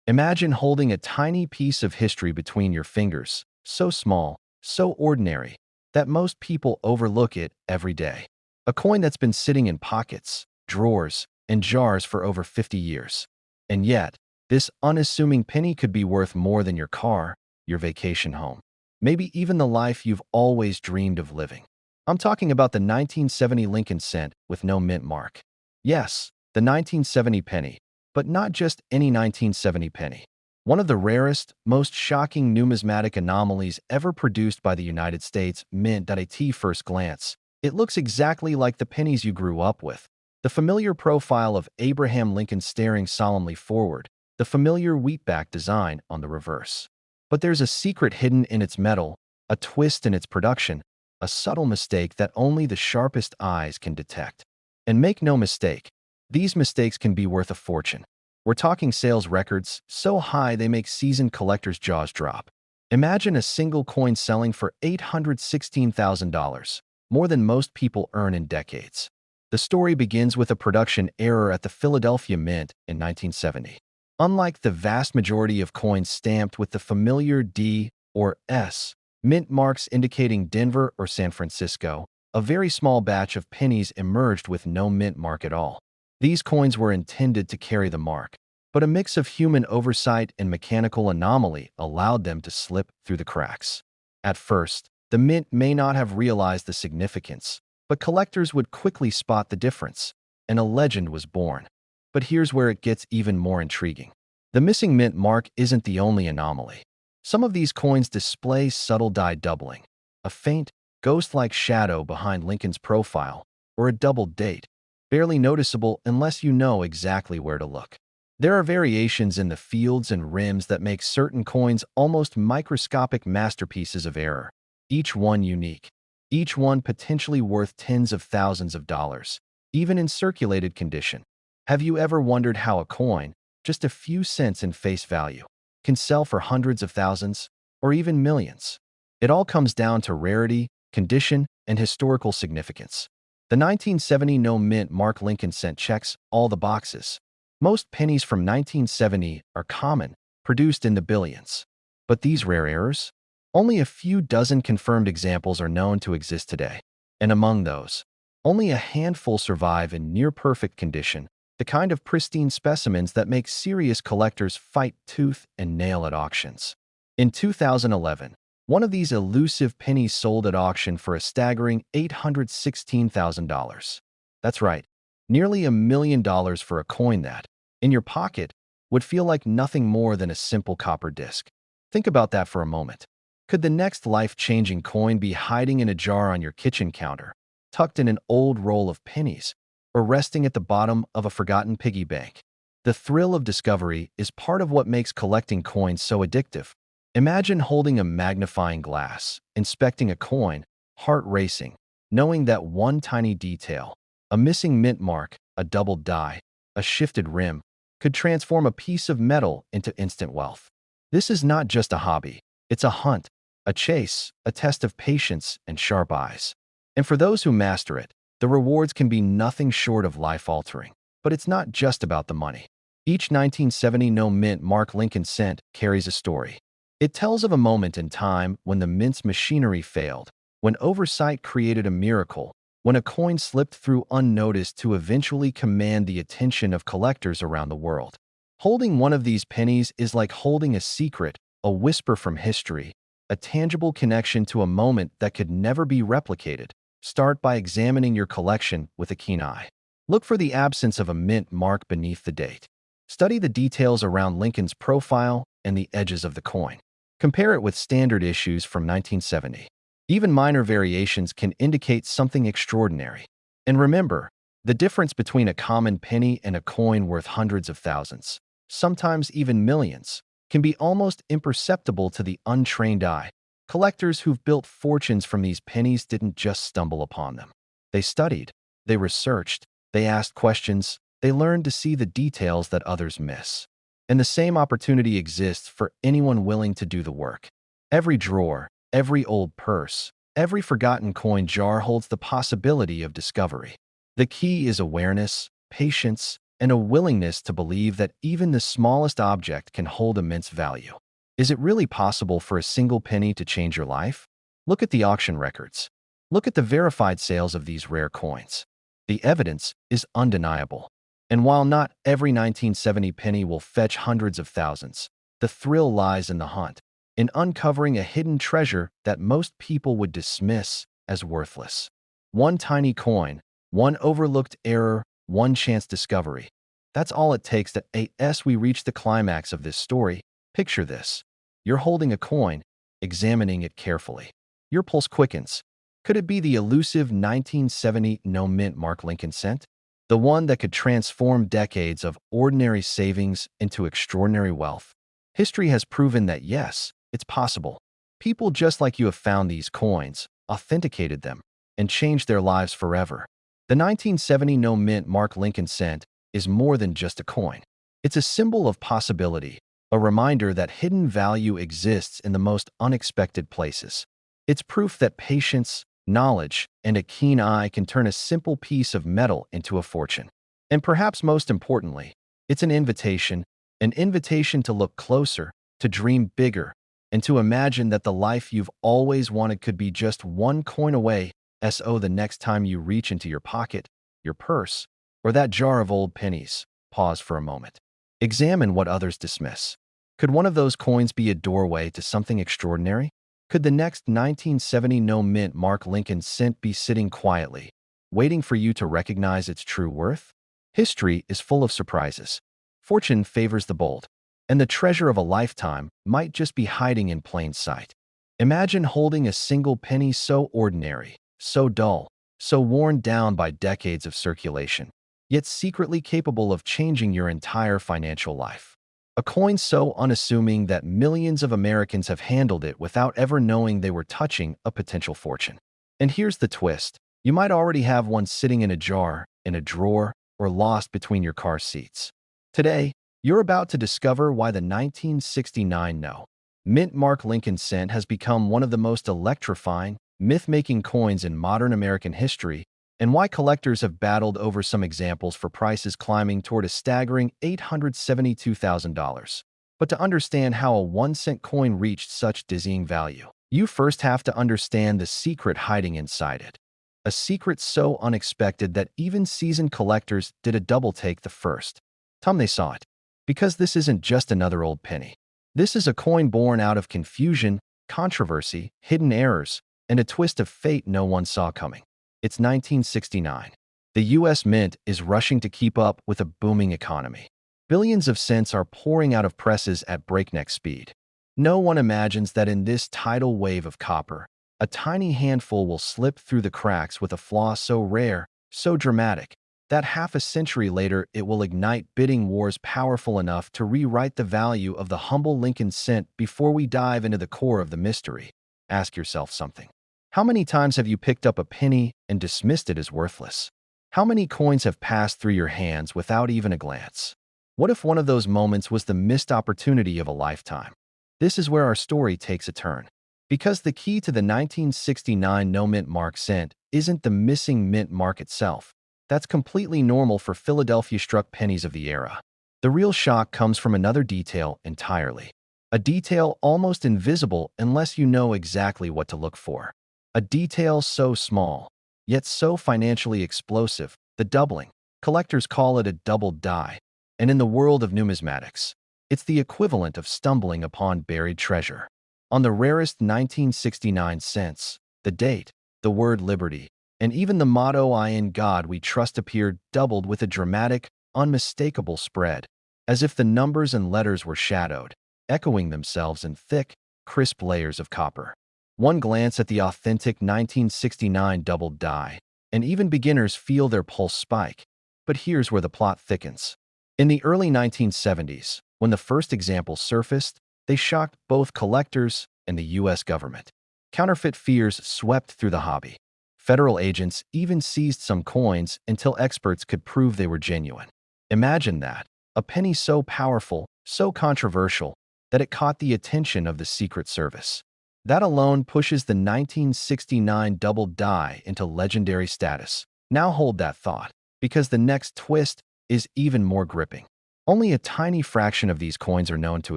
Imagine holding a tiny piece of history between your fingers, so small, so ordinary, that most people overlook it every day. A coin that's been sitting in pockets, drawers, and jars for over 50 years. And yet, this unassuming penny could be worth more than your car, your vacation home, maybe even the life you've always dreamed of living. I'm talking about the 1970 Lincoln cent with no mint mark. Yes, the 1970 penny, but not just any 1970 penny. One of the rarest, most shocking numismatic anomalies ever produced by the United States Mint. At first glance, it looks exactly like the pennies you grew up with. The familiar profile of Abraham Lincoln staring solemnly forward, the familiar wheatback design on the reverse. But there's a secret hidden in its metal, a twist in its production, a subtle mistake that only the sharpest eyes can detect. And make no mistake, these mistakes can be worth a fortune. We're talking sales records so high they make seasoned collectors' jaws drop. Imagine a single coin selling for $816,000, more than most people earn in decades. The story begins with a production error at the Philadelphia Mint in 1970. Unlike the vast majority of coins stamped with the familiar D or S, mint marks indicating Denver or San Francisco, a very small batch of pennies emerged with no mint mark at all. These coins were intended to carry the mark, but a mix of human oversight and mechanical anomaly allowed them to slip through the cracks. At first, the mint may not have realized the significance, but collectors would quickly spot the difference, and a legend was born. But here's where it gets even more intriguing. The missing mint mark isn't the only anomaly. Some of these coins display subtle die doubling, a faint, ghost-like shadow behind Lincoln's profile, or a double date, barely noticeable unless you know exactly where to look. There are variations in the fields and rims that make certain coins almost microscopic masterpieces of error, each one unique, each one potentially worth tens of thousands of dollars, even in circulated condition. Have you ever wondered how a coin, just a few cents in face value, can sell for hundreds of thousands or even millions? It all comes down to rarity, condition, and historical significance. The 1970 no mint mark Lincoln cent checks all the boxes. Most pennies from 1970 are common, produced in the billions. But these rare errors? Only a few dozen confirmed examples are known to exist today. And among those, only a handful survive in near-perfect condition, the kind of pristine specimens that make serious collectors fight tooth and nail at auctions. In 2011, one of these elusive pennies sold at auction for a staggering $816,000. That's right, nearly $1 million for a coin that, in your pocket, would feel like nothing more than a simple copper disc. Think about that for a moment. Could the next life-changing coin be hiding in a jar on your kitchen counter, tucked in an old roll of pennies, or resting at the bottom of a forgotten piggy bank? The thrill of discovery is part of what makes collecting coins so addictive. Imagine holding a magnifying glass, inspecting a coin, heart racing, knowing that one tiny detail, a missing mint mark, a doubled die, a shifted rim, could transform a piece of metal into instant wealth. This is not just a hobby. It's a hunt, a chase, a test of patience and sharp eyes. And for those who master it, the rewards can be nothing short of life-altering. But it's not just about the money. Each 1970 no mint mark Lincoln cent carries a story. It tells of a moment in time when the mint's machinery failed, when oversight created a miracle, when a coin slipped through unnoticed to eventually command the attention of collectors around the world. Holding one of these pennies is like holding a secret, a whisper from history, a tangible connection to a moment that could never be replicated. Start by examining your collection with a keen eye. Look for the absence of a mint mark beneath the date. Study the details around Lincoln's profile and the edges of the coin. Compare it with standard issues from 1970. Even minor variations can indicate something extraordinary. And remember, the difference between a common penny and a coin worth hundreds of thousands, sometimes even millions, can be almost imperceptible to the untrained eye. Collectors who've built fortunes from these pennies didn't just stumble upon them. They studied, they researched, they asked questions, they learned to see the details that others miss. And the same opportunity exists for anyone willing to do the work. Every drawer, every old purse, every forgotten coin jar holds the possibility of discovery. The key is awareness, patience, and a willingness to believe that even the smallest object can hold immense value. Is it really possible for a single penny to change your life? Look at the auction records. Look at the verified sales of these rare coins. The evidence is undeniable. And while not every 1970 penny will fetch hundreds of thousands, the thrill lies in the hunt, in uncovering a hidden treasure that most people would dismiss as worthless. One tiny coin, one overlooked error, one chance discovery. That's all it takes to as we reach the climax of this story. Picture this. You're holding a coin, examining it carefully. Your pulse quickens. Could it be the elusive 1970 no-mint Mark Lincoln cent? The one that could transform decades of ordinary savings into extraordinary wealth? History has proven that yes, it's possible. People just like you have found these coins, authenticated them, and changed their lives forever. The 1970 no-mint Mark Lincoln cent is more than just a coin. It's a symbol of possibility, a reminder that hidden value exists in the most unexpected places. It's proof that patience, knowledge, and a keen eye can turn a simple piece of metal into a fortune. And perhaps most importantly, it's an invitation to look closer, to dream bigger, and to imagine that the life you've always wanted could be just one coin away. So the next time you reach into your pocket, your purse, or that jar of old pennies, pause for a moment. Examine what others dismiss. Could one of those coins be a doorway to something extraordinary? Could the next 1970 no-mint Mark Lincoln cent be sitting quietly, waiting for you to recognize its true worth? History is full of surprises. Fortune favors the bold, and the treasure of a lifetime might just be hiding in plain sight. Imagine holding a single penny so ordinary, so dull, so worn down by decades of circulation, yet secretly capable of changing your entire financial life. A coin so unassuming that millions of Americans have handled it without ever knowing they were touching a potential fortune. And here's the twist. You might already have one sitting in a jar, in a drawer, or lost between your car seats. Today, you're about to discover why the 1969 no-mint Mark Lincoln cent has become one of the most electrifying, myth-making coins in modern American history, and why collectors have battled over some examples for prices climbing toward a staggering $872,000. But to understand how a 1-cent coin reached such dizzying value, you first have to understand the secret hiding inside it. A secret so unexpected that even seasoned collectors did a double-take the first time they saw it. Because this isn't just another old penny. This is a coin born out of confusion, controversy, hidden errors, and a twist of fate no one saw coming. It's 1969. The U.S. Mint is rushing to keep up with a booming economy. Billions of cents are pouring out of presses at breakneck speed. No one imagines that in this tidal wave of copper, a tiny handful will slip through the cracks with a flaw so rare, so dramatic, that half a century later it will ignite bidding wars powerful enough to rewrite the value of the humble Lincoln cent. Before we dive into the core of the mystery, ask yourself something. How many times have you picked up a penny and dismissed it as worthless? How many coins have passed through your hands without even a glance? What if one of those moments was the missed opportunity of a lifetime? This is where our story takes a turn. Because the key to the 1969 no-mint Mark cent isn't the missing mint mark itself. That's completely normal for Philadelphia-struck pennies of the era. The real shock comes from another detail entirely. A detail almost invisible unless you know exactly what to look for. A detail so small, yet so financially explosive, the doubling. Collectors call it a doubled die, and in the world of numismatics, it's the equivalent of stumbling upon buried treasure. On the rarest 1969 cents, the date, the word liberty, and even the motto "I in God we trust" appeared doubled with a dramatic, unmistakable spread, as if the numbers and letters were shadowed, echoing themselves in thick, crisp layers of copper. One glance at the authentic 1969 doubled die, and even beginners feel their pulse spike. But here's where the plot thickens. In the early 1970s, when the first examples surfaced, they shocked both collectors and the U.S. government. Counterfeit fears swept through the hobby. Federal agents even seized some coins until experts could prove they were genuine. Imagine that, a penny so powerful, so controversial, that it caught the attention of the Secret Service. That alone pushes the 1969 double die into legendary status. Now hold that thought, because the next twist is even more gripping. Only a tiny fraction of these coins are known to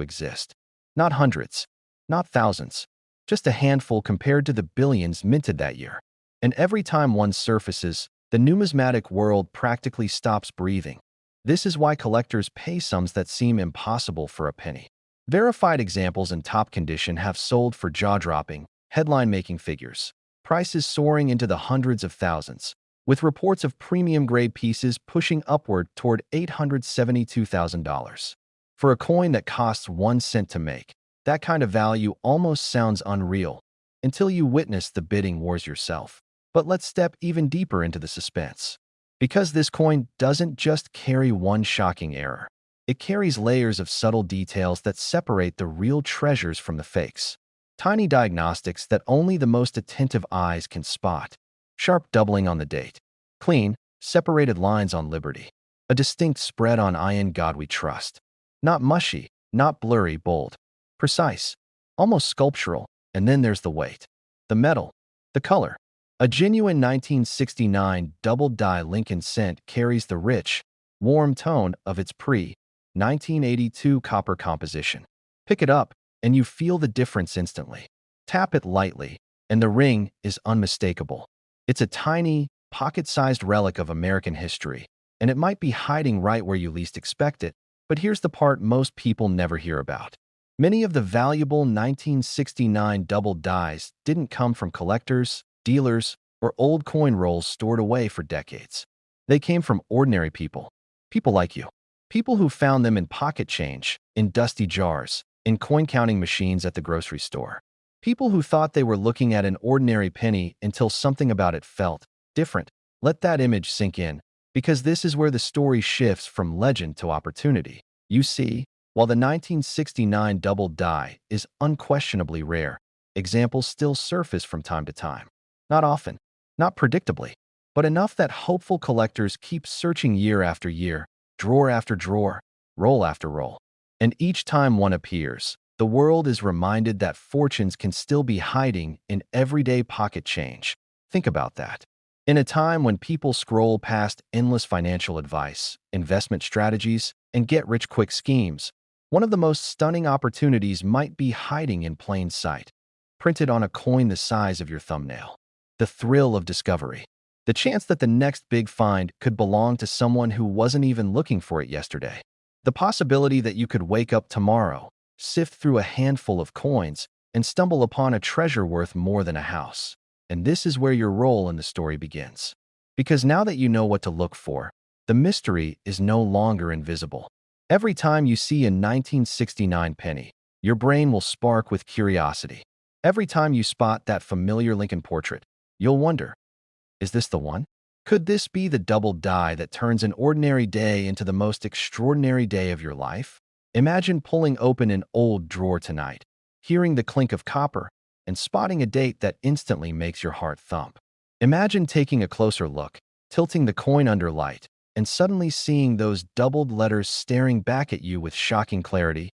exist. Not hundreds, not thousands, just a handful compared to the billions minted that year. And every time one surfaces, the numismatic world practically stops breathing. This is why collectors pay sums that seem impossible for a penny. Verified examples in top condition have sold for jaw-dropping, headline-making figures, prices soaring into the hundreds of thousands, with reports of premium-grade pieces pushing upward toward $872,000. For a coin that costs 1 cent to make, that kind of value almost sounds unreal until you witness the bidding wars yourself. But let's step even deeper into the suspense. Because this coin doesn't just carry one shocking error. It carries layers of subtle details that separate the real treasures from the fakes. Tiny diagnostics that only the most attentive eyes can spot. Sharp doubling on the date. Clean, separated lines on Liberty. A distinct spread on "In God We Trust." Not mushy, not blurry, bold. Precise, almost sculptural. And then there's the weight. The metal. The color. A genuine 1969 double-die Lincoln cent carries the rich, warm tone of its pre-1982 copper composition. Pick it up, and you feel the difference instantly. Tap it lightly, and the ring is unmistakable. It's a tiny, pocket-sized relic of American history, and it might be hiding right where you least expect it. But here's the part most people never hear about. Many of the valuable 1969 double dies didn't come from collectors, dealers, or old coin rolls stored away for decades. They came from ordinary people. People like you. People who found them in pocket change, in dusty jars, in coin-counting machines at the grocery store. People who thought they were looking at an ordinary penny until something about it felt different. Let that image sink in, because this is where the story shifts from legend to opportunity. You see, while the 1969 double die is unquestionably rare, examples still surface from time to time. Not often, not predictably, but enough that hopeful collectors keep searching year after year, drawer after drawer, roll after roll. And each time one appears, the world is reminded that fortunes can still be hiding in everyday pocket change. Think about that. In a time when people scroll past endless financial advice, investment strategies, and get-rich-quick schemes, one of the most stunning opportunities might be hiding in plain sight, printed on a coin the size of your thumbnail. The thrill of discovery. The chance that the next big find could belong to someone who wasn't even looking for it yesterday. The possibility that you could wake up tomorrow, sift through a handful of coins, and stumble upon a treasure worth more than a house. And this is where your role in the story begins. Because now that you know what to look for, the mystery is no longer invisible. Every time you see a 1969 penny, your brain will spark with curiosity. Every time you spot that familiar Lincoln portrait, you'll wonder, is this the one? Could this be the double die that turns an ordinary day into the most extraordinary day of your life? Imagine pulling open an old drawer tonight, hearing the clink of copper, and spotting a date that instantly makes your heart thump. Imagine taking a closer look, tilting the coin under light, and suddenly seeing those doubled letters staring back at you with shocking clarity.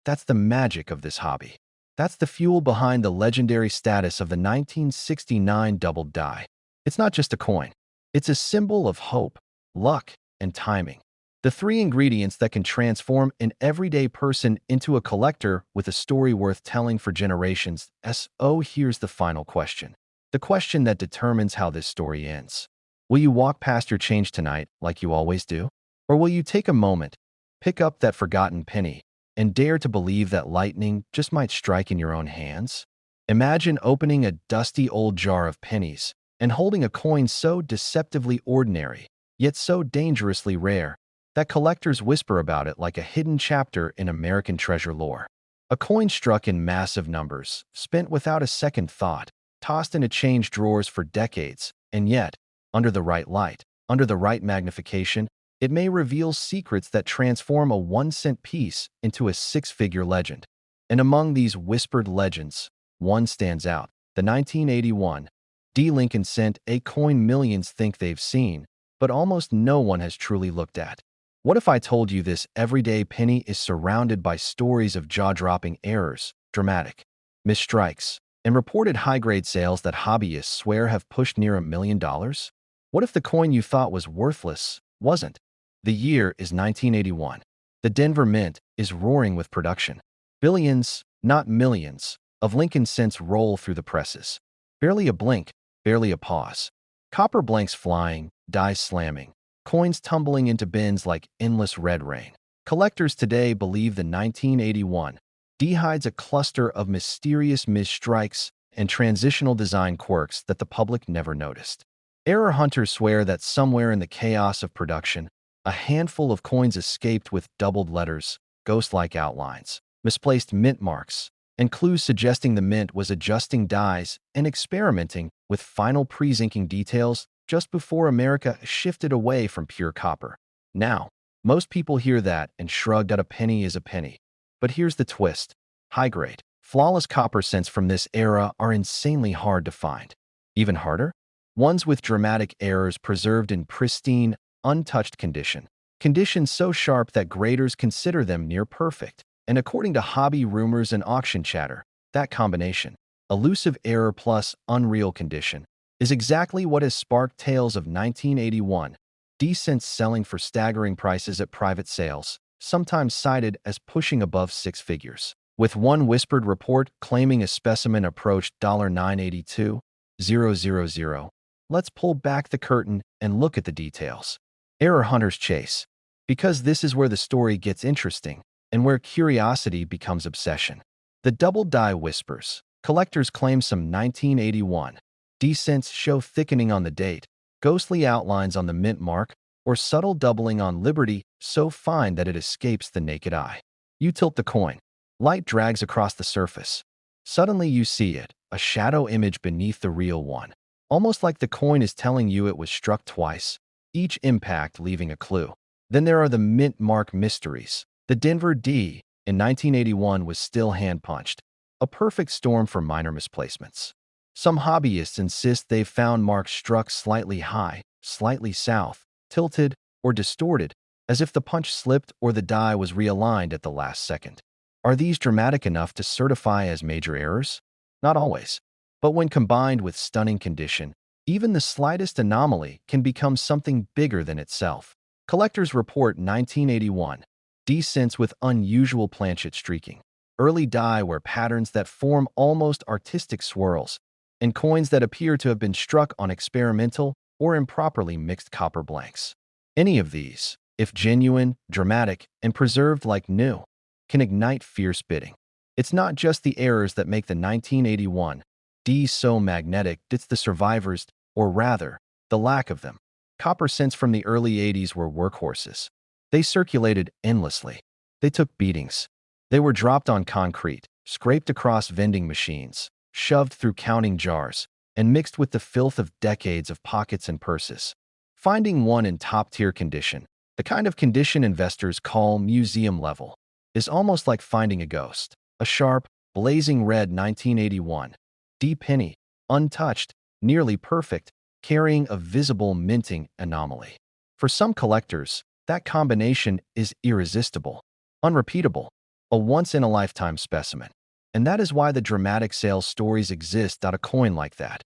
That's the magic of this hobby. That's the fuel behind the legendary status of the 1969 double die. It's not just a coin. It's a symbol of hope, luck, and timing. The three ingredients that can transform an everyday person into a collector with a story worth telling for generations. So here's the final question. The question that determines how this story ends. Will you walk past your change tonight like you always do? Or will you take a moment, pick up that forgotten penny, and dare to believe that lightning just might strike in your own hands? Imagine opening a dusty old jar of pennies and holding a coin so deceptively ordinary, yet so dangerously rare, that collectors whisper about it like a hidden chapter in American treasure lore. A coin struck in massive numbers, spent without a second thought, tossed into change drawers for decades, and yet, under the right light, under the right magnification, it may reveal secrets that transform a 1-cent piece into a six-figure legend. And among these whispered legends, one stands out, the 1981 D. Lincoln cent, a coin millions think they've seen, but almost no one has truly looked at. What if I told you this everyday penny is surrounded by stories of jaw-dropping errors, dramatic misstrikes, and reported high-grade sales that hobbyists swear have pushed near $1 million? What if the coin you thought was worthless wasn't? The year is 1981. The Denver Mint is roaring with production. Billions, not millions, of Lincoln cents roll through the presses. Barely a blink, barely a pause. Copper blanks flying, dies slamming, coins tumbling into bins like endless red rain. Collectors today believe the 1981 D hides a cluster of mysterious misstrikes and transitional design quirks that the public never noticed. Error hunters swear that somewhere in the chaos of production, a handful of coins escaped with doubled letters, ghost-like outlines, misplaced mint marks, and clues suggesting the mint was adjusting dies and experimenting with final pre-zinking details just before America shifted away from pure copper. Now, most people hear that and shrug that a penny is a penny. But here's the twist. High-grade, flawless copper cents from this era are insanely hard to find. Even harder? Ones with dramatic errors preserved in pristine, untouched condition. Conditions so sharp that graders consider them near perfect. And according to hobby rumors and auction chatter, that combination, elusive error plus unreal condition, is exactly what has sparked tales of 1981 D cents selling for staggering prices at private sales, sometimes cited as pushing above six figures, with one whispered report claiming a specimen approached $982,000. Let's pull back the curtain and look at the details. Error hunters chase. Because this is where the story gets interesting and where curiosity becomes obsession. The double die whispers. Collectors claim some 1981 D cents show thickening on the date, ghostly outlines on the mint mark, or subtle doubling on Liberty so fine that it escapes the naked eye. You tilt the coin. Light drags across the surface. Suddenly you see it, a shadow image beneath the real one. Almost like the coin is telling you it was struck twice, each impact leaving a clue. Then there are the mint mark mysteries. The Denver D in 1981 was still hand-punched, a perfect storm for minor misplacements. Some hobbyists insist they've found marks struck slightly high, slightly south, tilted, or distorted, as if the punch slipped or the die was realigned at the last second. Are these dramatic enough to certify as major errors? Not always. But when combined with stunning condition, even the slightest anomaly can become something bigger than itself. Collectors report 1981 D cents with unusual planchet streaking, early die where patterns that form almost artistic swirls, and coins that appear to have been struck on experimental or improperly mixed copper blanks. Any of these, if genuine, dramatic, and preserved like new, can ignite fierce bidding. It's not just the errors that make the 1981 D so magnetic, it's the survivors, or rather, the lack of them. Copper cents from the early 80s were workhorses. They circulated endlessly. They took beatings. They were dropped on concrete, scraped across vending machines, shoved through counting jars, and mixed with the filth of decades of pockets and purses. Finding one in top-tier condition, the kind of condition investors call museum level, is almost like finding a ghost. A sharp, blazing red 1981 D penny, untouched, nearly perfect, carrying a visible minting anomaly. For some collectors, that combination is irresistible, unrepeatable, a once-in-a-lifetime specimen. And that is why the dramatic sales stories exist on a coin like that.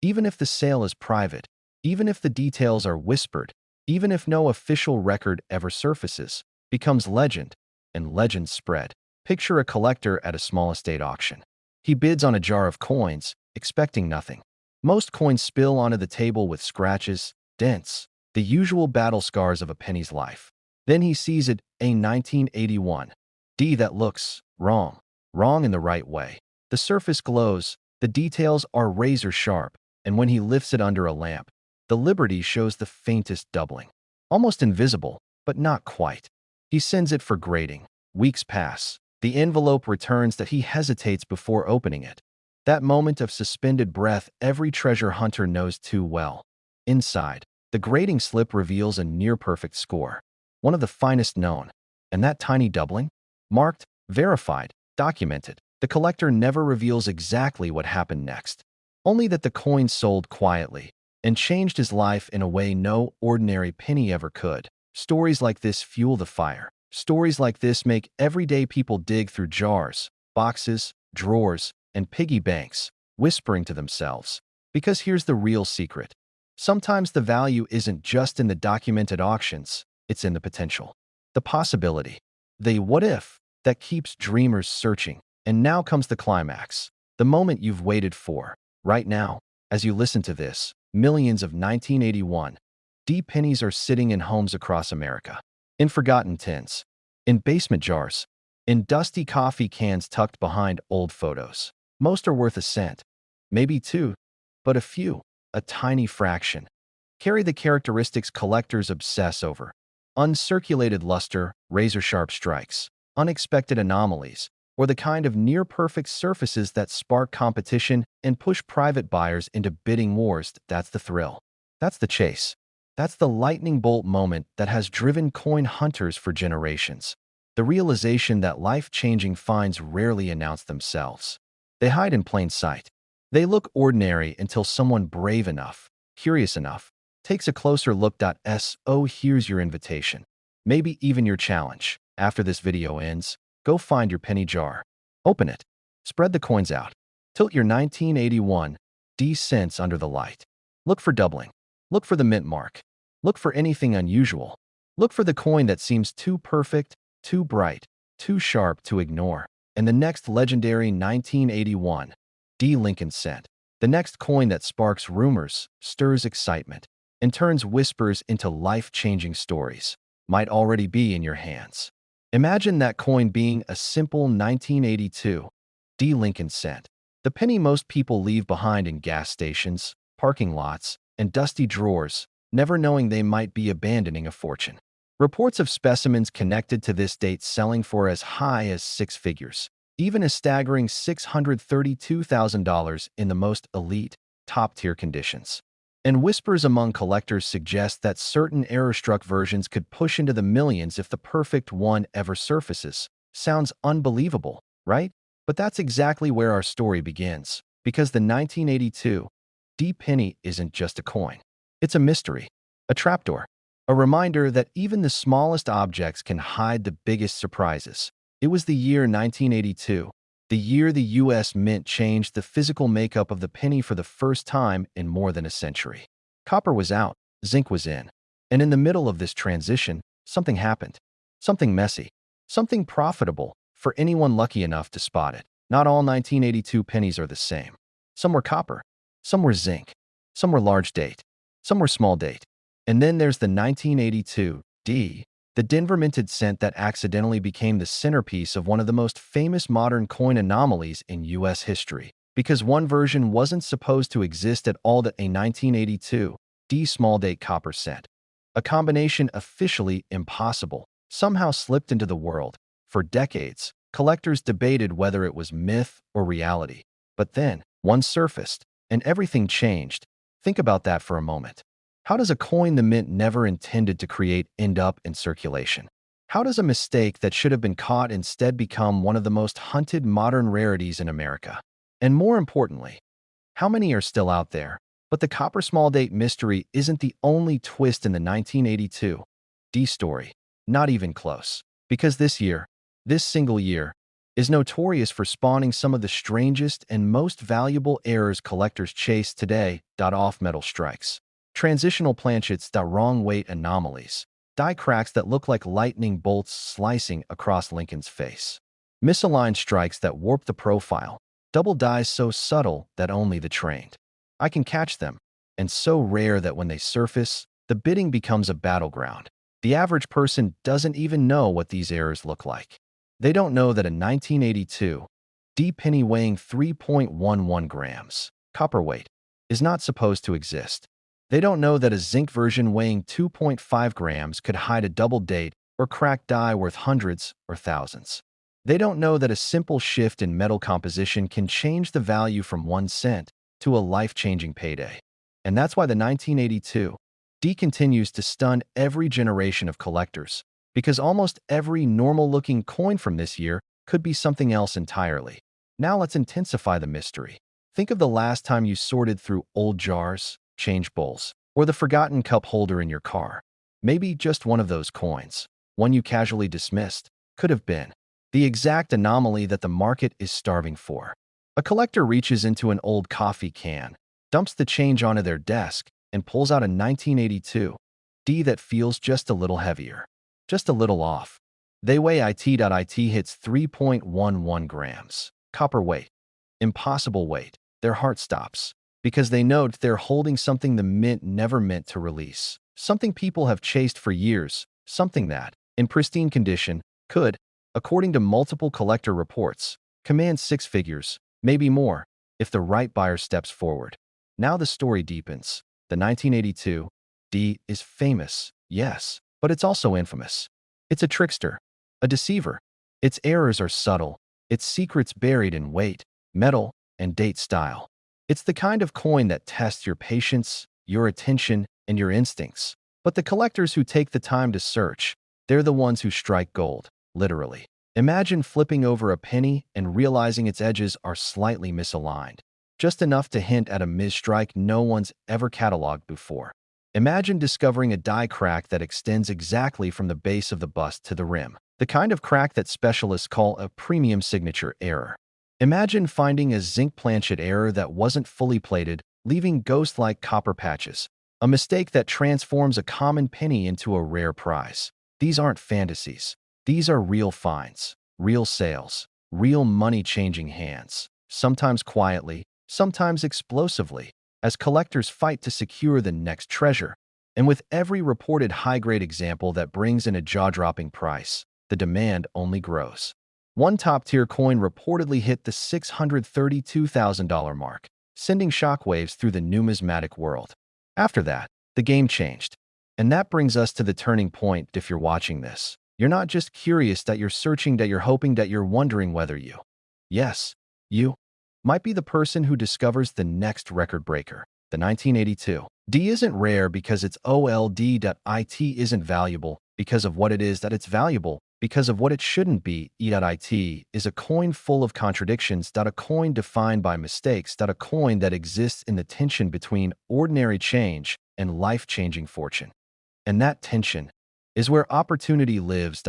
Even if the sale is private, even if the details are whispered, even if no official record ever surfaces, becomes legend, and legends spread. Picture a collector at a small estate auction. He bids on a jar of coins, expecting nothing. Most coins spill onto the table with scratches, dents, the usual battle scars of a penny's life. Then he sees it, a 1981 D that looks wrong. Wrong in the right way. The surface glows, the details are razor sharp, and when he lifts it under a lamp, the Liberty shows the faintest doubling. Almost invisible, but not quite. He sends it for grading. Weeks pass. The envelope returns that he hesitates before opening it. That moment of suspended breath every treasure hunter knows too well. Inside, the grading slip reveals a near-perfect score, one of the finest known. And that tiny doubling? Marked, verified, documented. The collector never reveals exactly what happened next, only that the coin sold quietly and changed his life in a way no ordinary penny ever could. Stories like this fuel the fire. Stories like this make everyday people dig through jars, boxes, drawers, and piggy banks, whispering to themselves. Because here's the real secret. Sometimes the value isn't just in the documented auctions, it's in the potential. The possibility. The what if that keeps dreamers searching. And now comes the climax. The moment you've waited for. Right now, as you listen to this, millions of 1981 D pennies are sitting in homes across America. In forgotten tins. In basement jars. In dusty coffee cans tucked behind old photos. Most are worth a cent. Maybe two. But a few, a tiny fraction, carry the characteristics collectors obsess over. Uncirculated luster, razor-sharp strikes, unexpected anomalies, or the kind of near-perfect surfaces that spark competition and push private buyers into bidding wars. That's the thrill. That's the chase. That's the lightning bolt moment that has driven coin hunters for generations. The realization that life-changing finds rarely announce themselves. They hide in plain sight. They look ordinary until someone brave enough, curious enough, takes a closer look. So here's your invitation. Maybe even your challenge. After this video ends, go find your penny jar. Open it. Spread the coins out. Tilt your 1981 D cents under the light. Look for doubling. Look for the mint mark. Look for anything unusual. Look for the coin that seems too perfect, too bright, too sharp to ignore. And the next legendary 1981 D Lincoln cent. The next coin that sparks rumors, stirs excitement, and turns whispers into life-changing stories might already be in your hands. Imagine that coin being a simple 1982 D Lincoln cent, the penny most people leave behind in gas stations, parking lots, and dusty drawers, never knowing they might be abandoning a fortune. Reports of specimens connected to this date selling for as high as six figures, even a staggering $632,000 in the most elite, top-tier conditions. And whispers among collectors suggest that certain error-struck versions could push into the millions if the perfect one ever surfaces. Sounds unbelievable, right? But that's exactly where our story begins, because the 1982 D penny isn't just a coin. It's a mystery, a trapdoor, a reminder that even the smallest objects can hide the biggest surprises. It was the year 1982, the year the U.S. Mint changed the physical makeup of the penny for the first time in more than a century. Copper was out, zinc was in. And in the middle of this transition, something happened. Something messy. Something profitable for anyone lucky enough to spot it. Not all 1982 pennies are the same. Some were copper. Some were zinc. Some were large date. Some were small date. And then there's the 1982 D, the Denver minted cent that accidentally became the centerpiece of one of the most famous modern coin anomalies in U.S. history, because one version wasn't supposed to exist at all. That a 1982 D small date copper cent, a combination officially impossible, somehow slipped into the world. For decades, collectors debated whether it was myth or reality. But then, one surfaced, and everything changed. Think about that for a moment. How does a coin the mint never intended to create end up in circulation? How does a mistake that should have been caught instead become one of the most hunted modern rarities in America? And more importantly, how many are still out there? But the copper small date mystery isn't the only twist in the 1982 D story. Not even close. Because this year, this single year, is notorious for spawning some of the strangest and most valuable errors collectors chase today. Off-metal strikes. Transitional planchets. Wrong weight anomalies. Die cracks that look like lightning bolts slicing across Lincoln's face. Misaligned strikes that warp the profile. Double dies so subtle that only the trained I can catch them, and so rare that when they surface, the bidding becomes a battleground. The average person doesn't even know what these errors look like. They don't know that a 1982 D penny weighing 3.11 grams, copper weight, is not supposed to exist. They don't know that a zinc version weighing 2.5 grams could hide a double date or cracked die worth hundreds or thousands. They don't know that a simple shift in metal composition can change the value from 1 cent to a life-changing payday. And that's why the 1982 D continues to stun every generation of collectors, because almost every normal-looking coin from this year could be something else entirely. Now let's intensify the mystery. Think of the last time you sorted through old jars, change bowls, or the forgotten cup holder in your car. Maybe just one of those coins, one you casually dismissed, could have been the exact anomaly that the market is starving for. A collector reaches into an old coffee can, dumps the change onto their desk, and pulls out a 1982 D that feels just a little heavier, just a little off. They weigh it hits 3.11 grams. Copper weight. Impossible weight. Their heart stops because they know they're holding something the mint never meant to release. Something people have chased for years. Something that, in pristine condition, could, according to multiple collector reports, command six figures, maybe more, if the right buyer steps forward. Now the story deepens. The 1982 D is famous, yes, but it's also infamous. It's a trickster, a deceiver. Its errors are subtle, its secrets buried in weight, metal, and date style. It's the kind of coin that tests your patience, your attention, and your instincts. But the collectors who take the time to search, they're the ones who strike gold, literally. Imagine flipping over a penny and realizing its edges are slightly misaligned, just enough to hint at a misstrike no one's ever cataloged before. Imagine discovering a die crack that extends exactly from the base of the bust to the rim, the kind of crack that specialists call a premium signature error. Imagine finding a zinc planchet error that wasn't fully plated, leaving ghost-like copper patches, a mistake that transforms a common penny into a rare prize. These aren't fantasies. These are real finds, real sales, real money-changing hands, sometimes quietly, sometimes explosively, as collectors fight to secure the next treasure. And with every reported high-grade example that brings in a jaw-dropping price, the demand only grows. One top-tier coin reportedly hit the $632,000 mark, sending shockwaves through the numismatic world. After that, the game changed. And that brings us to the turning point. If you're watching this, you're not just curious, that you're searching, that you're hoping, that you're wondering whether you, yes, you, might be the person who discovers the next record breaker. The 1982 D isn't rare because it's old. It isn't valuable because of what it is, that it's valuable because of what it shouldn't be. It is a coin full of contradictions. A coin defined by mistakes. A coin that exists in the tension between ordinary change and life-changing fortune. And that tension is where opportunity lives.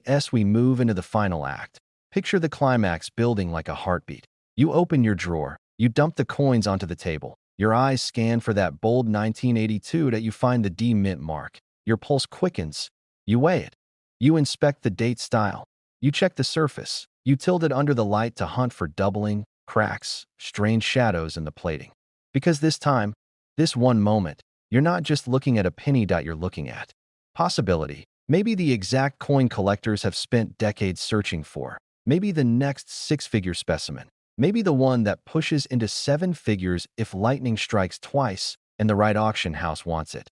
As we move into the final act, picture the climax building like a heartbeat. You open your drawer, you dump the coins onto the table. Your eyes scan for that bold 1982 that you find the D mint mark. Your pulse quickens. You weigh it. You inspect the date style. You check the surface. You tilt it under the light to hunt for doubling, cracks, strange shadows in the plating. Because this time, this one moment, you're not just looking at a penny. You're looking at possibility. Maybe the exact coin collectors have spent decades searching for. Maybe the next six-figure specimen. Maybe the one that pushes into seven figures if lightning strikes twice and the right auction house wants it.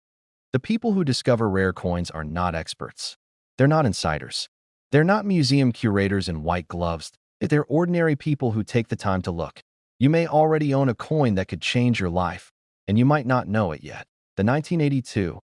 The people who discover rare coins are not experts. They're not insiders. They're not museum curators in white gloves. They're ordinary people who take the time to look. You may already own a coin that could change your life, and you might not know it yet. The 1982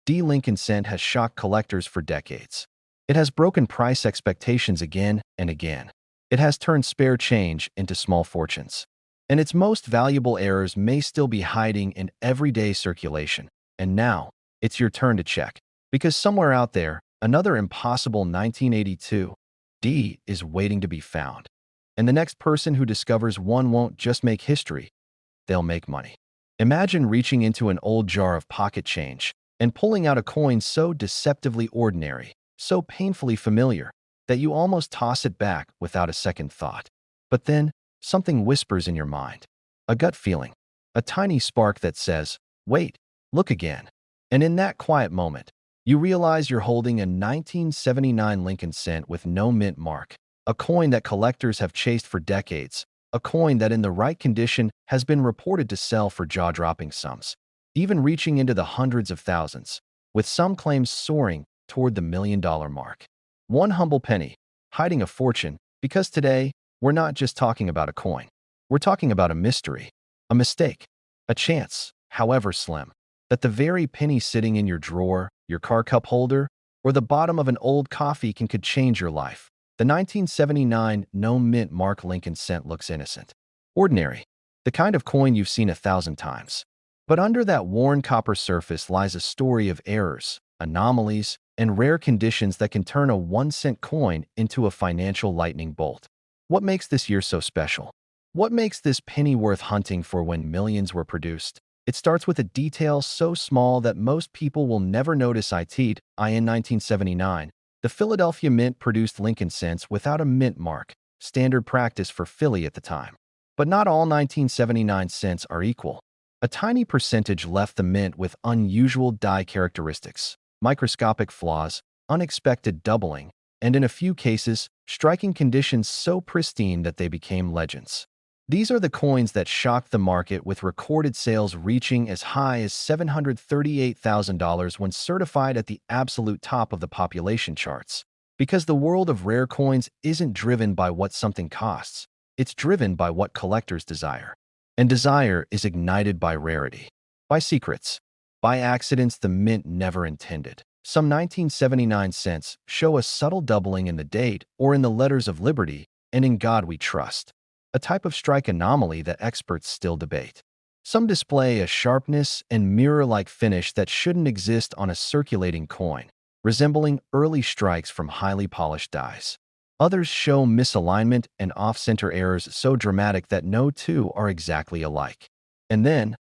D Lincoln Cent has shocked collectors for decades. It has broken price expectations again and again. It has turned spare change into small fortunes. And its most valuable errors may still be hiding in everyday circulation. And now, it's your turn to check. Because somewhere out there, another impossible 1982 D is waiting to be found. And the next person who discovers one won't just make history, they'll make money. Imagine reaching into an old jar of pocket change and pulling out a coin so deceptively ordinary, so painfully familiar, that you almost toss it back without a second thought. But then, something whispers in your mind. A gut feeling. A tiny spark that says, wait, look again. And in that quiet moment, you realize you're holding a 1979 Lincoln Cent with no mint mark. A coin that collectors have chased for decades. A coin that in the right condition has been reported to sell for jaw-dropping sums, even reaching into the hundreds of thousands, with some claims soaring toward the $1 million mark. One humble penny, hiding a fortune, because today, we're not just talking about a coin. We're talking about a mystery, a mistake, a chance, however slim, that the very penny sitting in your drawer, your car cup holder, or the bottom of an old coffee can could change your life. The 1979 no mint mark Lincoln Cent looks innocent, ordinary, the kind of coin you've seen 1,000 times. But under that worn copper surface lies a story of errors, anomalies, and rare conditions that can turn a 1-cent coin into a financial lightning bolt. What makes this year so special? What makes this penny worth hunting for when millions were produced? It starts with a detail so small that most people will never notice it. In 1979, the Philadelphia Mint produced Lincoln cents without a mint mark, standard practice for Philly at the time. But not all 1979 cents are equal. A tiny percentage left the mint with unusual die characteristics, microscopic flaws, unexpected doubling, and in a few cases, striking conditions so pristine that they became legends. These are the coins that shocked the market, with recorded sales reaching as high as $738,000 when certified at the absolute top of the population charts. Because the world of rare coins isn't driven by what something costs, it's driven by what collectors desire. And desire is ignited by rarity, by secrets, by accidents the mint never intended. Some 1979 cents show a subtle doubling in the date or in the letters of liberty, and in God we trust, a type of strike anomaly that experts still debate. Some display a sharpness and mirror-like finish that shouldn't exist on a circulating coin, resembling early strikes from highly polished dies. Others show misalignment and off-center errors so dramatic that no two are exactly alike. And then,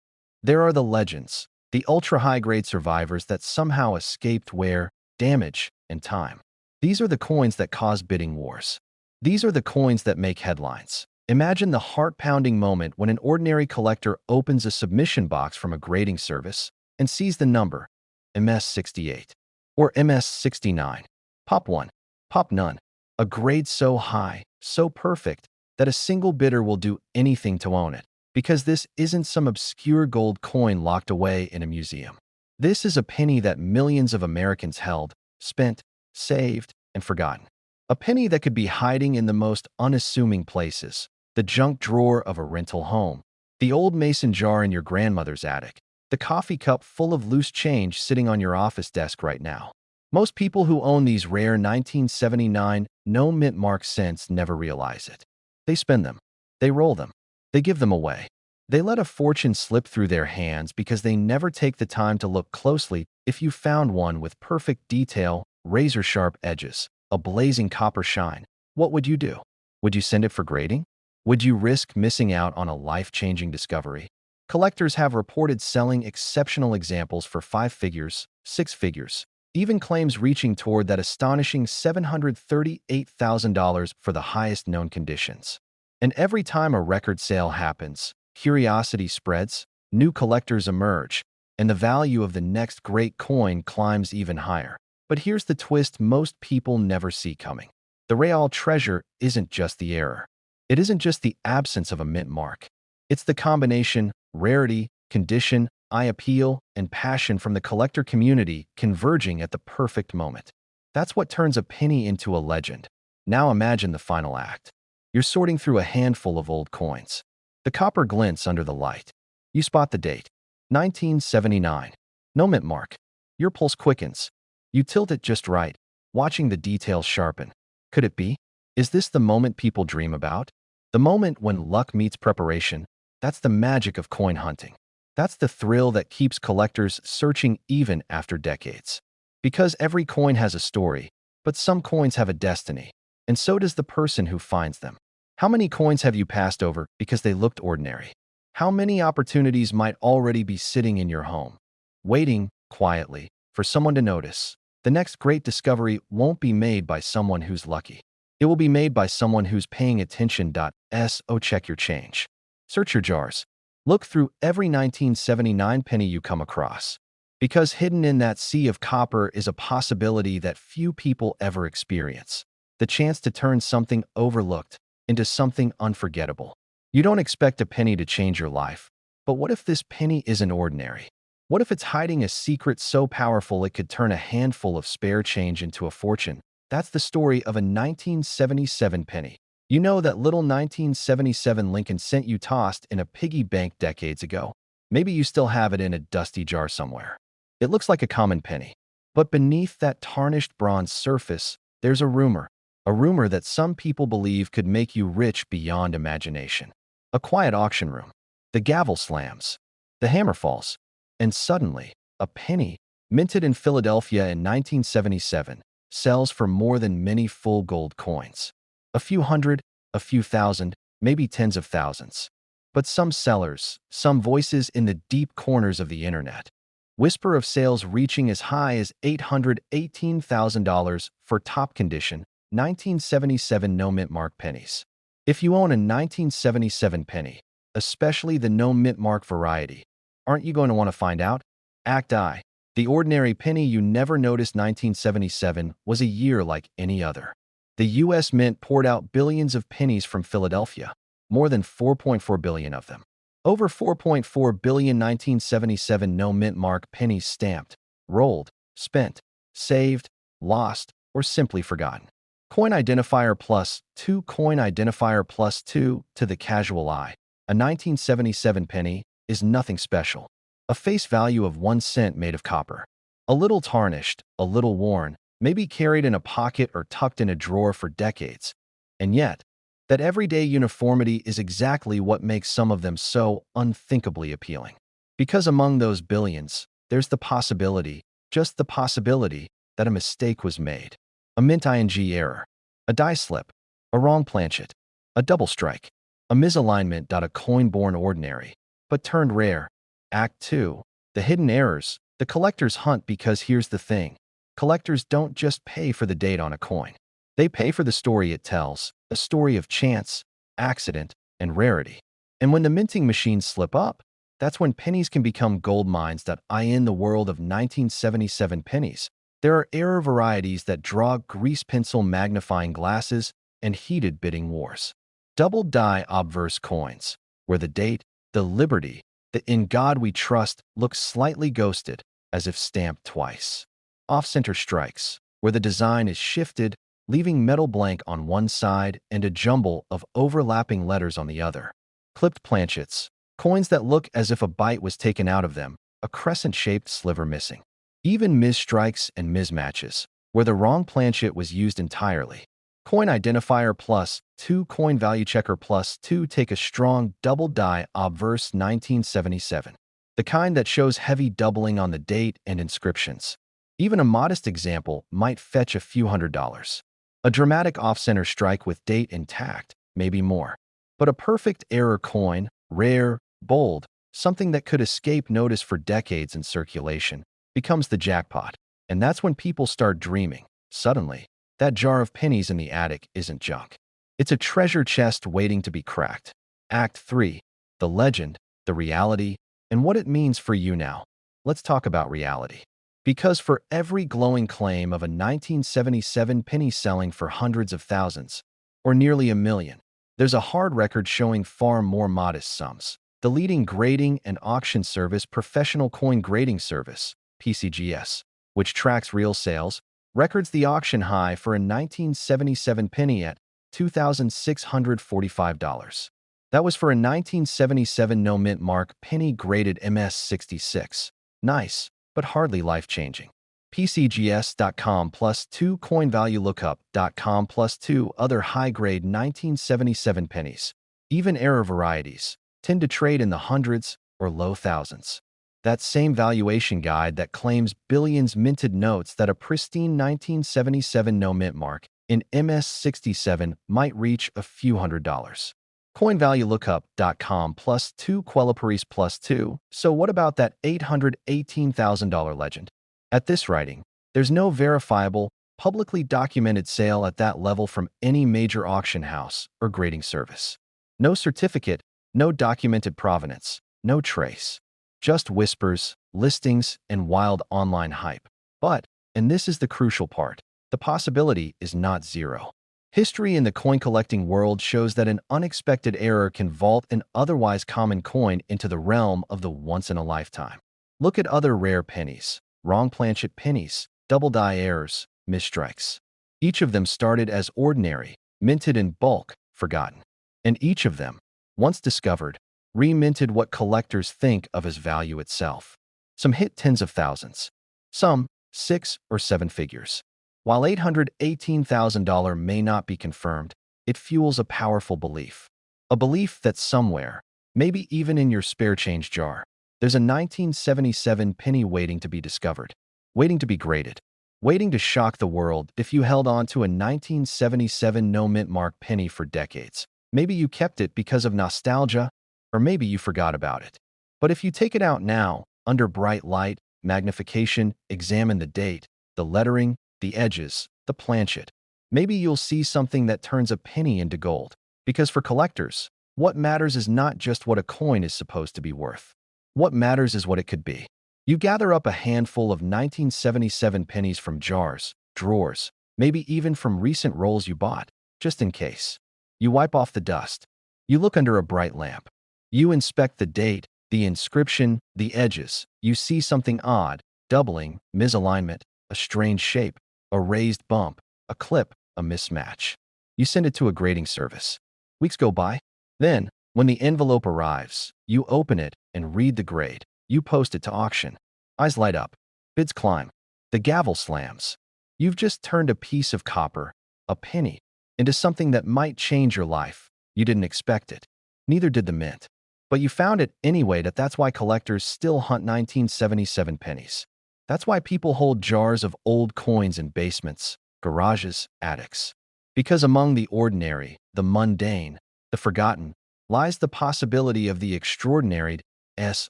there are the legends, the ultra-high-grade survivors that somehow escaped wear, damage, and time. These are the coins that cause bidding wars. These are the coins that make headlines. Imagine the heart-pounding moment when an ordinary collector opens a submission box from a grading service and sees the number MS68 or MS69. Pop 1, pop none. A grade so high, so perfect, that a single bidder will do anything to own it. Because this isn't some obscure gold coin locked away in a museum. This is a penny that millions of Americans held, spent, saved, and forgotten. A penny that could be hiding in the most unassuming places. The junk drawer of a rental home, the old mason jar in your grandmother's attic, the coffee cup full of loose change sitting on your office desk right now. Most people who own these rare 1979 no mint mark cents never realize it. They spend them. They roll them. They give them away. They let a fortune slip through their hands because they never take the time to look closely. If you found one with perfect detail, razor-sharp edges, a blazing copper shine, what would you do? Would you send it for grading? Would you risk missing out on a life-changing discovery? Collectors have reported selling exceptional examples for 5 figures, 6 figures, even claims reaching toward that astonishing $738,000 for the highest known conditions. And every time a record sale happens, curiosity spreads, new collectors emerge, and the value of the next great coin climbs even higher. But here's the twist most people never see coming. The real treasure isn't just the error. It isn't just the absence of a mint mark. It's the combination, rarity, condition, eye appeal, and passion from the collector community converging at the perfect moment. That's what turns a penny into a legend. Now imagine the final act. You're sorting through a handful of old coins. The copper glints under the light. You spot the date, 1979. No mint mark. Your pulse quickens. You tilt it just right, watching the details sharpen. Could it be? Is this the moment people dream about? The moment when luck meets preparation? That's the magic of coin hunting. That's the thrill that keeps collectors searching even after decades. Because every coin has a story, but some coins have a destiny, and so does the person who finds them. How many coins have you passed over because they looked ordinary? How many opportunities might already be sitting in your home, waiting, quietly, for someone to notice? The next great discovery won't be made by someone who's lucky. It will be made by someone who's paying attention. So check your change. Search your jars. Look through every 1979 penny you come across. Because hidden in that sea of copper is a possibility that few people ever experience. The chance to turn something overlooked into something unforgettable. You don't expect a penny to change your life, but what if this penny isn't ordinary? What if it's hiding a secret so powerful it could turn a handful of spare change into a fortune? That's the story of a 1977 penny. You know, that little 1977 Lincoln cent you tossed in a piggy bank decades ago. Maybe you still have it in a dusty jar somewhere. It looks like a common penny. But beneath that tarnished bronze surface, there's a rumor that some people believe could make you rich beyond imagination. A quiet auction room. The gavel slams. The hammer falls. And suddenly, a penny, minted in Philadelphia in 1977, sells for more than many full gold coins. A few hundred, a few thousand, maybe tens of thousands. But some sellers, some voices in the deep corners of the internet, whisper of sales reaching as high as $818,000 for top condition 1977 no-mint mark pennies. If you own a 1977 penny, especially the no-mint mark variety, aren't you going to want to find out? Act I. The ordinary penny you never noticed. 1977 was a year like any other. The U.S. Mint poured out billions of pennies from Philadelphia, more than 4.4 billion of them. Over 4.4 billion 1977 no-mint mark pennies stamped, rolled, spent, saved, lost, or simply forgotten. Coin identifier plus 2. Coin identifier plus 2 to the casual eye. A 1977 penny is nothing special. A face value of 1 cent made of copper. A little tarnished, a little worn, maybe carried in a pocket or tucked in a drawer for decades. And yet, that everyday uniformity is exactly what makes some of them so unthinkably appealing. Because among those billions, there's the possibility, just the possibility, that a mistake was made. A mint ing error, a die slip, a wrong planchet, a double strike, a misalignment. A coin born ordinary, but turned rare. Act 2. The hidden errors, the collector's hunt. Because here's the thing. Collectors don't just pay for the date on a coin. They pay for the story it tells, a story of chance, accident, and rarity. And when the minting machines slip up, that's when pennies can become gold mines. In the world of 1977 pennies, there are error varieties that draw grease pencil magnifying glasses and heated bidding wars. Double die obverse coins, where the date, the liberty, the "in God we trust" looks slightly ghosted, as if stamped twice. Off-center strikes, where the design is shifted, leaving metal blank on one side and a jumble of overlapping letters on the other. Clipped planchets, coins that look as if a bite was taken out of them, a crescent-shaped sliver missing. Even misstrikes and mismatches, where the wrong planchet was used entirely. Coin identifier plus 2. Coin value checker plus 2. Take a strong double die obverse 1977. The kind that shows heavy doubling on the date and inscriptions. Even a modest example might fetch a few $100s. A dramatic off-center strike with date intact, maybe more. But a perfect error coin, rare, bold, something that could escape notice for decades in circulation, becomes the jackpot. And that's when people start dreaming. Suddenly, that jar of pennies in the attic isn't junk. It's a treasure chest waiting to be cracked. Act 3. The legend, the reality, and what it means for you now. Let's talk about reality. Because for every glowing claim of a 1977 penny selling for hundreds of thousands, or nearly $1 million, there's a hard record showing far more modest sums. The leading grading and auction service, Professional Coin Grading Service, PCGS, which tracks real sales, records the auction high for a 1977 penny at $2,645. That was for a 1977 no-mint mark penny graded MS66. Nice, but hardly life-changing. PCGS.com plus 2 coinvaluelookup.com plus 2 other high-grade 1977 pennies, even error varieties, tend to trade in the hundreds or low thousands. That same valuation guide that claims billions minted notes that a pristine 1977 no-mint mark in MS67 might reach a few $100s. Coinvaluelookup.com plus 2 Quellaparis plus 2. So what about that $818,000 legend? At this writing, there's no verifiable, publicly documented sale at that level from any major auction house or grading service. No certificate, no documented provenance, no trace. Just whispers, listings, and wild online hype. But, and this is the crucial part, the possibility is not zero. History in the coin-collecting world shows that an unexpected error can vault an otherwise common coin into the realm of the once-in-a-lifetime. Look at other rare pennies, wrong planchet pennies, double die errors, misstrikes. Each of them started as ordinary, minted in bulk, forgotten. And each of them, once discovered, reminted what collectors think of as value itself. Some hit tens of thousands, some 6 or 7 figures. While $818,000 may not be confirmed, it fuels a powerful belief. A belief that somewhere, maybe even in your spare change jar, there's a 1977 penny waiting to be discovered, waiting to be graded, waiting to shock the world. If you held on to a 1977 no-mint mark penny for decades, maybe you kept it because of nostalgia, or maybe you forgot about it. But if you take it out now, under bright light, magnification, examine the date, the lettering, the edges, the planchet, maybe you'll see something that turns a penny into gold. Because for collectors, what matters is not just what a coin is supposed to be worth. What matters is what it could be. You gather up a handful of 1977 pennies from jars, drawers, maybe even from recent rolls you bought, just in case. You wipe off the dust. You look under a bright lamp. You inspect the date, the inscription, the edges. You see something odd, doubling, misalignment, a strange shape, a raised bump, a clip, a mismatch. You send it to a grading service. Weeks go by. Then, when the envelope arrives, you open it and read the grade. You post it to auction. Eyes light up. Bids climb. The gavel slams. You've just turned a piece of copper, a penny, into something that might change your life. You didn't expect it. Neither did the mint. But you found it anyway. That's why collectors still hunt 1977 pennies. That's why people hold jars of old coins in basements, garages, attics. Because among the ordinary, the mundane, the forgotten, lies the possibility of the extraordinary.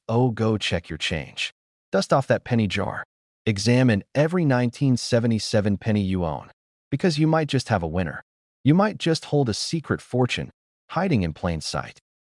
Go check your change. Dust off that penny jar. Examine every 1977 penny you own. Because you might just have a winner. You might just hold a secret fortune, hiding in plain sight.